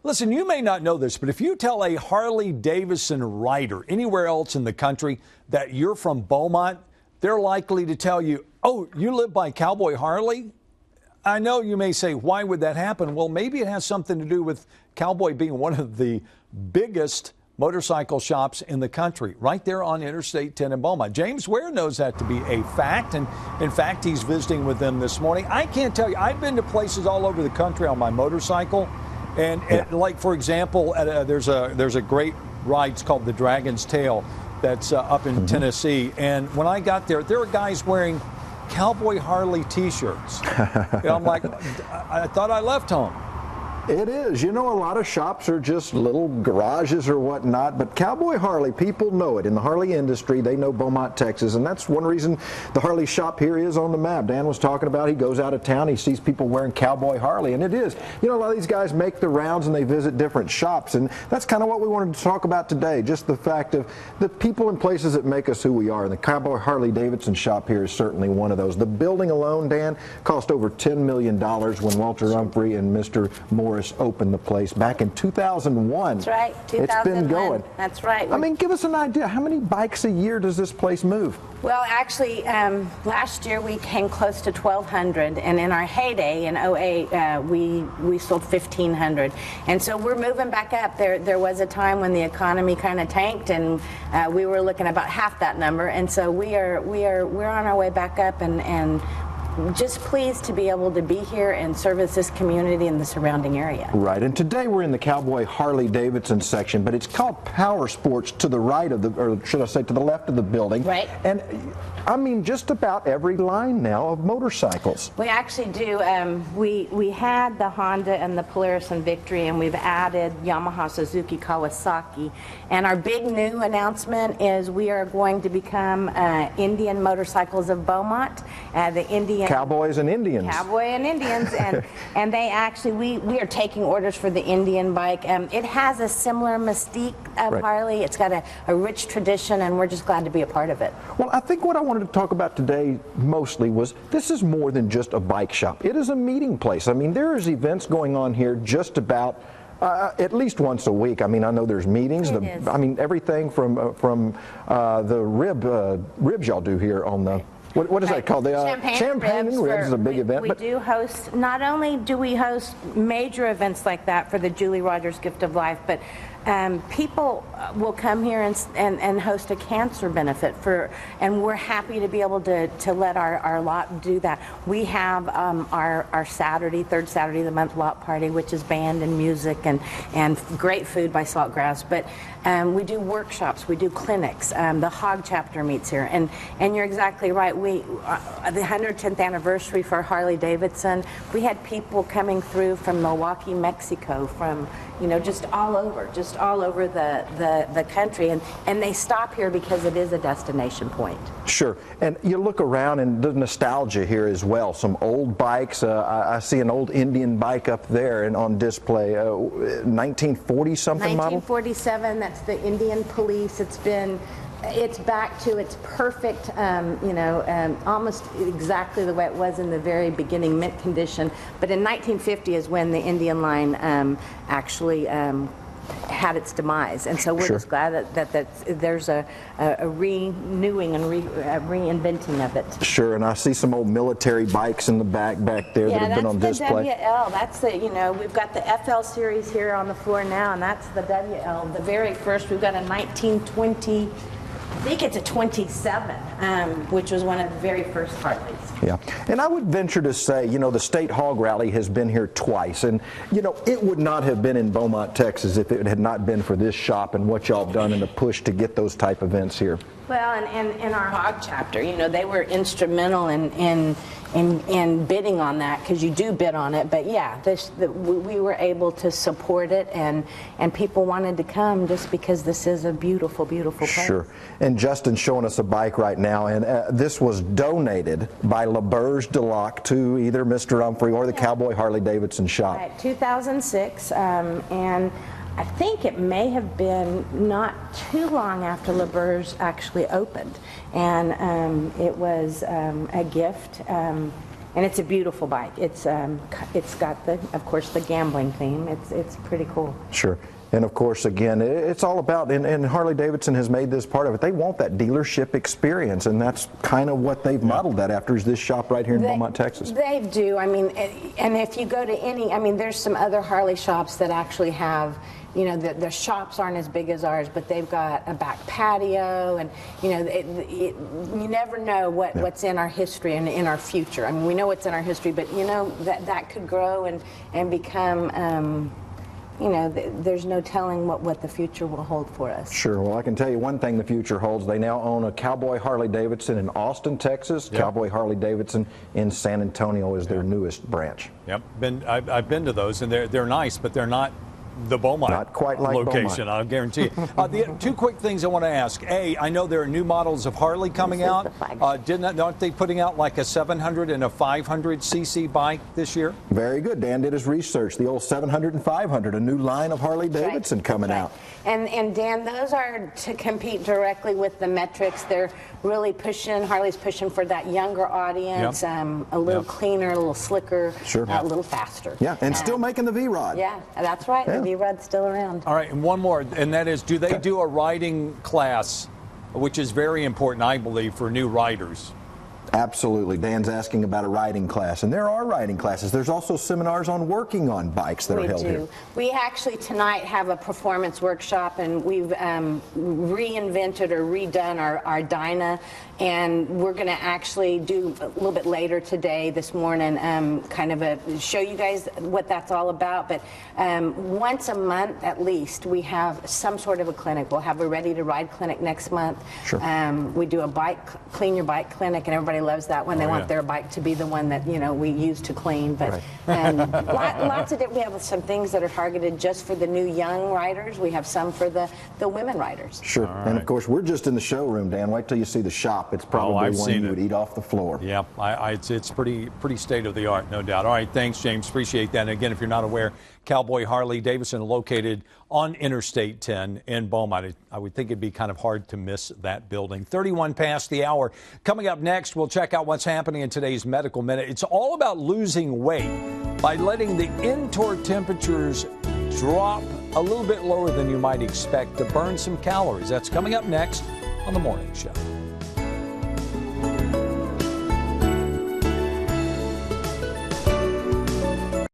Listen, you may not know this, but if you tell a Harley Davidson rider anywhere else in the country that you're from Beaumont, they're likely to tell you, oh, you live by Cowboy Harley? I know you may say, why would that happen? Well, maybe it has something to do with Cowboy being one of the biggest motorcycle shops in the country, right there on Interstate 10 in Beaumont. James Ware knows that to be a fact, and in fact, he's visiting with them this morning. I can't tell you, I've been to places all over the country on my motorcycle, and like, for example, there's a great ride, it's called the Dragon's Tail, that's up in Tennessee, and when I got there were guys wearing Cowboy Harley T-shirts. I'm like, I thought I left home. It is. You know, a lot of shops are just little garages or whatnot, but Cowboy Harley, people know it. In the Harley industry, they know Beaumont, Texas, and that's one reason the Harley shop here is on the map. Dan was talking about, he goes out of town, he sees people wearing Cowboy Harley, and it is. You know, a lot of these guys make the rounds and they visit different shops, and that's kind of what we wanted to talk about today, just the fact of the people and places that make us who we are. And the Cowboy Harley Davidson shop here is certainly one of those. The building alone, Dan, cost over $10 million when Walter Humphrey and Mr. Morris opened the place back in 2001. That's right, 2001. It's been going. That's right. I mean, give us an idea. How many bikes a year does this place move? Well, actually, last year we came close to 1,200, and in our heyday in '08, we sold 1,500. And so we're moving back up. There was a time when the economy kind of tanked, and we were looking about half that number. And so we're on our way back up, and just pleased to be able to be here and service this community and the surrounding area. Right, and today we're in the Cowboy Harley Davidson section, but it's called Power Sports to the right of the, or should I say to the left of the building. Right. And I mean, just about every line now of motorcycles. We actually do. We had the Honda and the Polaris and Victory, and we've added Yamaha, Suzuki, Kawasaki. And our big new announcement is we are going to become Indian Motorcycles of Beaumont. The Indian Cowboys and Indians. Cowboy and Indians, and they actually, we are taking orders for the Indian bike. It has a similar mystique of Harley. It's got a rich tradition, and we're just glad to be a part of it. Well, I think what I wanted to talk about today mostly was this is more than just a bike shop. It is a meeting place. I mean, there's events going on here just about at least once a week. I mean, I know there's meetings. I mean, everything from the ribs y'all do here on the. What is that called? The Champagne and Ribs is a big event. We do host, not only do we host major events like that for the Julie Rogers Gift of Life, but people will come here and host a cancer benefit and we're happy to be able to let our lot do that. We have our Saturday, third Saturday of the month lot party, which is band and music and great food by Saltgrass. But we do workshops, we do clinics. The Hog chapter meets here, and you're exactly right. The 110th anniversary for Harley Davidson, we had people coming through from Milwaukee, Mexico, from just all over the country, and they stop here because it is a destination point. Sure, and you look around and the nostalgia here as well. Some old bikes. I see an old Indian bike up there and on display. 1940 something model. 1947. That's the Indian Police. It's back to its perfect, almost exactly the way it was in the very beginning, mint condition. But in 1950 is when the Indian line actually had its demise, and so we're just glad that there's a renewing and reinventing of it. Sure, and I see some old military bikes in the back there that have been on display. Yeah, that's the WL. That's we've got the FL series here on the floor now, and that's the WL. The very first, we've got a 1920. I think it's a 27, which was one of the very first Harleys. Yeah, and I would venture to say, the State Hog Rally has been here twice, and, it would not have been in Beaumont, Texas if it had not been for this shop and what y'all have done in the push to get those type events here. Well, and our Hog chapter, they were instrumental in bidding on that, because you do bid on it. But yeah, we were able to support it, and people wanted to come just because this is a beautiful, beautiful place. Sure. And Justin's showing us a bike right now, and this was donated by LaBerge DeLocke to either Mr. Humphrey or the Cowboy Harley Davidson shop. Right, 2006, and I think it may have been not too long after LaBerge actually opened, and it was a gift, and and it's a beautiful bike. It's got of course, the gambling theme. It's pretty cool. Sure. And of course, again, it's all about, and Harley Davidson has made this part of it. They want that dealership experience, and that's kind of what they've modeled that after, is this shop right here in Beaumont, Texas. They do. I mean, and if you go to any, I mean, there's some other Harley shops that actually have, you know, the shops aren't as big as ours, but they've got a back patio, and you know, you never know what's in our history and in our future. I mean, we know what's in our history, but you know that could grow and become. You know, there's no telling what the future will hold for us. Sure. Well, I can tell you one thing the future holds. They now own a Cowboy Harley Davidson in Austin, Texas. Yep. Cowboy Harley Davidson in San Antonio is their newest branch. Yep. I've been to those, and they're nice, but they're not the Beaumont not quite like location, Beaumont. I'll guarantee you. The two quick things I want to ask. A, I know there are new models of Harley coming out. Aren't they putting out like a 700 and a 500 cc bike this year? Very good. Dan did his research. The old 700 and 500, a new line of Harley Davidson coming out. And Dan, those are to compete directly with the metrics. They're really pushing, Harley's pushing for that younger audience, a little cleaner, a little slicker, a little faster. Yeah, and still making the V-Rod. Yeah, that's right. Yeah. The V-Rod's still around. All right, and one more, and that is, do they do a riding class, which is very important, I believe, for new riders? Absolutely. Dan's asking about a riding class, and there are riding classes. There's also seminars on working on bikes that are held here. We actually tonight have a performance workshop, and we've reinvented or redone our Dyna, and we're going to actually do a little bit later today, this morning, kind of show you guys what that's all about. But once a month at least, we have some sort of a clinic. We'll have a ready to ride clinic next month. Sure. We do a clean your bike clinic, and everybody loves that one. They want their bike to be the one that, you know, we use to clean. But lots of we have some things that are targeted just for the new young riders. We have some for the women riders. Sure. And of course, we're just in the showroom, Dan. Wait till you see the shop. It's probably one you would eat off the floor. Yeah, it's pretty state of the art, no doubt. All right, thanks, James. Appreciate that. And again, if you're not aware, Cowboy Harley Davidson located on Interstate 10 in Beaumont. I would think it'd be kind of hard to miss that building. 31 past the hour. Coming up next, we'll check out what's happening in today's Medical Minute. It's all about losing weight by letting the indoor temperatures drop a little bit lower than you might expect to burn some calories. That's coming up next on The Morning Show.